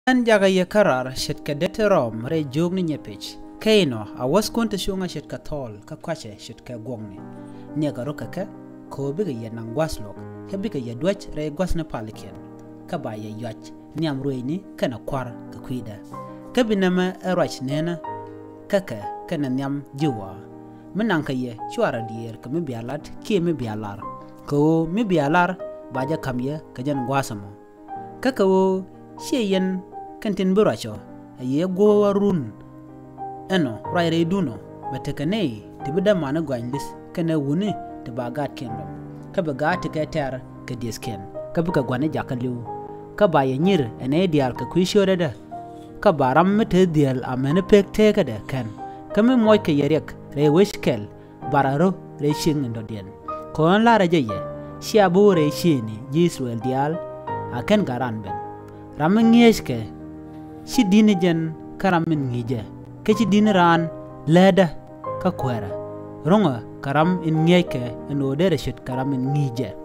An jaga ye karar shet ka dete rom re jogni nyepich. Kaino a waskunta shunga shet ka tol ka kwache shet ka gwongni. Nega roka ka ko biga ye nang waslok ka biga ye dwech re gwasna paliken. Ka ba ye yach niam ruini kana kwar ka kwida. Ka binama rach nena kaka kana niam jiwa. Menang ka ye chwara dier ka mibialat ki mibialar. Ko mibialar baja kamye ka jan gwasamo. Kaka wo sheyen kantin buracho aye go run eno raire duno batekane tibida mana gwandis kana wuni te bagat kendo ka bagat ka ter ka disken ka buka gwane jakaliu ka baye nyir ene dial ka kwishore da ka baram mete dial amene pek teka da kan kame moy ka yerek re wishkel bararo re shing ndo den ko on lara jeye shiabu re shini jiswel dial aken garan ben ramengyeske si dini jen karamin ngije ke si dini ran leda ka kwera ronga karam in ngeke en odere shit karamin ngije